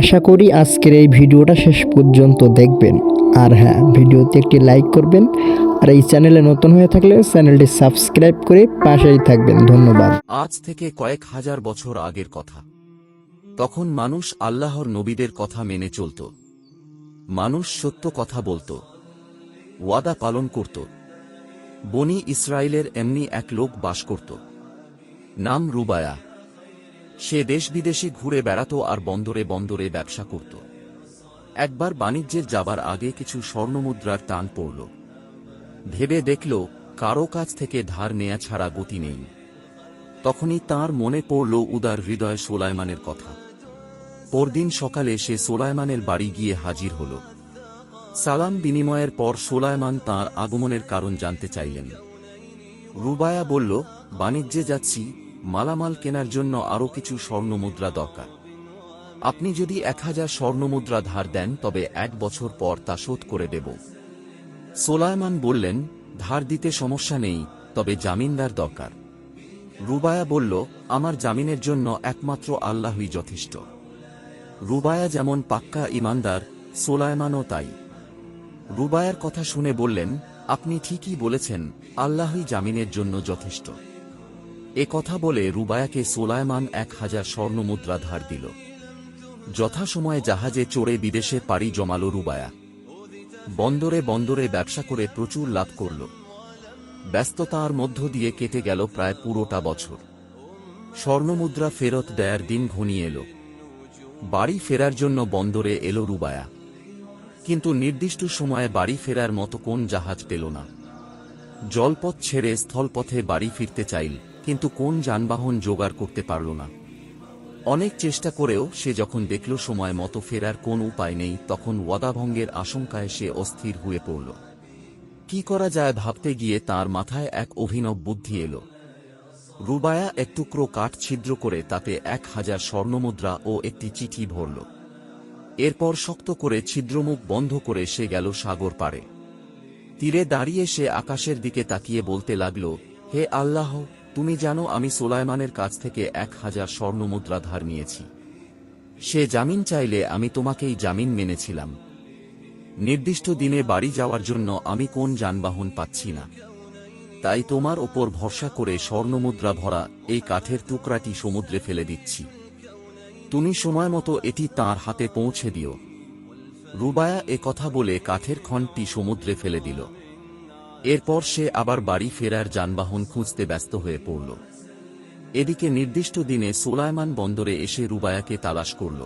আশা করি আজকের এই ভিডিওটা শেষ পর্যন্ত দেখবেন। আর হ্যাঁ, ভিডিওতে একটি লাইক করবেন। আর এই চ্যানেলে নতুন হয়ে থাকলে চ্যানেলটি সাবস্ক্রাইব করে পাশেই থাকবেন। ধন্যবাদ। আজ থেকে কয়েক হাজার বছর আগের কথা। তখন মানুষ আল্লাহর নবীদের কথা মেনে চলত। মানুষ সত্য কথা বলত, ওয়াদা পালন করত। বনি ইসরায়েলের এমনি এক লোক বাস করত, নাম রুবায়া। সে দেশ বিদেশে ঘুরে বেড়াত আর বন্দরে বন্দরে ব্যবসা করত। একবার বাণিজ্যের যাবার আগে কিছু স্বর্ণমুদ্রার টান পড়ল। ভেবে দেখল কারো কাছ থেকে ধার নেয়া ছাড়া গতি নেই। তখনই তার মনে পড়ল উদার হৃদয় সোলাইমানের কথা। পরদিন সকালে সে সোলাইমানের বাড়ি গিয়ে হাজির হল। সালাম বিনিময়ের পর সোলাইমান তাঁর আগমনের কারণ জানতে চাইলেন। রুবায়া বলল, বাণিজ্যে যাচ্ছি, মালামাল কেনার জন্য আরও কিছু স্বর্ণমুদ্রা দরকার। আপনি যদি 1000 স্বর্ণমুদ্রা ধার দেন তবে 1 বছর পর তা শোধ করে দেব। সোলাইমান বললেন, ধার দিতে সমস্যা নেই, তবে জামিনদার দরকার। রুবায়া বলল, আমার জামিনের জন্য একমাত্র আল্লাহই যথেষ্ট। রুবায়া যেমন পাক্কা ঈমানদার, সোলাইমানও তাই। রুবায়ার কথা শুনে বললেন, আপনি ঠিকই বলেছেন, আল্লাহই জামিনের জন্য যথেষ্ট। এ কথা বলে রুবায়াকে সোলাইমান 1000 স্বর্ণমুদ্রা ধার দিল। যথাসময়ে জাহাজে চড়ে বিদেশে পাড়ি জমাল রুবায়া। বন্দরে বন্দরে ব্যবসা করে প্রচুর লাভ করল। ব্যস্ততার মধ্য দিয়ে কেটে গেল প্রায় পুরোটা বছর। স্বর্ণমুদ্রা ফেরত দেয়ার দিন ঘনিয়ে এল। বাড়ি ফেরার জন্য বন্দরে এলো রুবায়া, কিন্তু নির্দিষ্ট সময়ে বাড়ি ফেরার মতো কোন জাহাজ পেল না। জলপথ ছেড়ে স্থলপথে বাড়ি ফিরতে চাইল, কিন্তু কোন যানবাহন জোগাড় করতে পারল না। অনেক চেষ্টা করেও সে যখন দেখল সময় মতো ফেরার কোন উপায় নেই, তখন ওয়াদাভঙ্গের আশঙ্কায় সে অস্থির হয়ে পড়ল। কি করা যায় ভাবতে গিয়ে তার মাথায় এক অভিনব বুদ্ধি এল। রুবায়া এক টুকরো কাঠ ছিদ্র করে তাতে 1000 স্বর্ণমুদ্রা ও একটি চিঠি ভরল। এরপর শক্ত করে ছিদ্রমুখ বন্ধ করে সে গেল সাগর পাড়ে। তীরে দাঁড়িয়ে সে আকাশের দিকে তাকিয়ে বলতে লাগল, হে আল্লাহ, তুমি জানো আমি সোলাইমানের কাছ থেকে 1000 স্বর্ণমুদ্রা ধার নিয়েছি। সে জামিন চাইলে আমি তোমাকেই জামিন মেনেছিলাম। নির্দিষ্ট দিনে বাড়ি যাওয়ার জন্য আমি কোন যানবাহন পাচ্ছি না। তাই তোমার ওপর ভরসা করে স্বর্ণমুদ্রা ভরা এই কাঠের টুকরাটি সমুদ্রে ফেলে দিচ্ছি। তুমি সময় মতো এটি তাঁর হাতে পৌঁছে দিও। রুবায়া এ কথা বলে কাঠের খণ্ডটি সমুদ্রে ফেলে দিল। এরপর সে আবার বাড়ি ফেরার যানবাহন খুঁজতে ব্যস্ত হয়ে পড়ল। এদিকে নির্দিষ্ট দিনে সোলাইমান বন্দরে এসে রুবায়াকে তালাশ করল।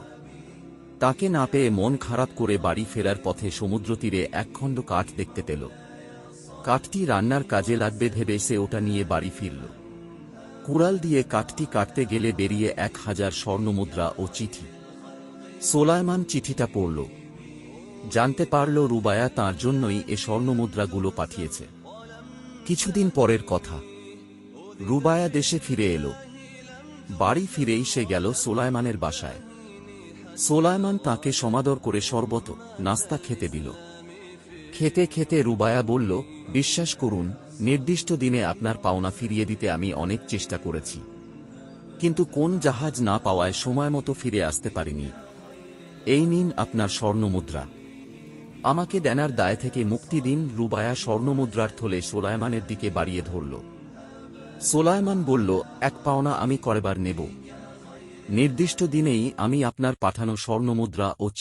তাকে না পেয়ে মন খারাপ করে বাড়ি ফেরার পথে সমুদ্রতীরে একখণ্ড কাঠ দেখতে পেল। কাঠটি রান্নার কাজে লাগবে ভেবে সে ওটা নিয়ে বাড়ি ফিরল। কুড়াল দিয়ে কাঠটি কাটতে গেলে বেরিয়ে 1000 স্বর্ণমুদ্রা ও চিঠি। সোলাইমান চিঠিটা পড়ল, জানতে পারল রুবায়া তাঁর জন্যই এ স্বর্ণমুদ্রাগুলো পাঠিয়েছে। কিছুদিন পরের কথা, রুবায়া দেশে ফিরে এলো। বাড়ি ফিরেই সে গেল সোলাইমানের বাসায়। সোলাইমান তাকে সমাদর করে শরবত, নাস্তা খেতে দিল। খেতে খেতে রুবায়া বলল, বিশ্বাস করুন, নির্দিষ্ট দিনে আপনার পাওনা ফিরিয়ে দিতে আমি অনেক চেষ্টা করেছি, কিন্তু কোন জাহাজ না পাওয়ায় সময় মতো ফিরে আসতে পারিনি। এই নিন আপনার স্বর্ণমুদ্রা, আমাকে দেনার দায় থেকে মুক্তি দিন। রুবায়া স্বর্ণমুদ্রার থলে সোলাইমানের দিকে বাড়িয়ে ধরল। সোলাইমান বলল, এক পাওনা আমি কয়বার নেব? নির্দিষ্ট দিনেই আমি আপনার পাঠানো স্বর্ণমুদ্রা ও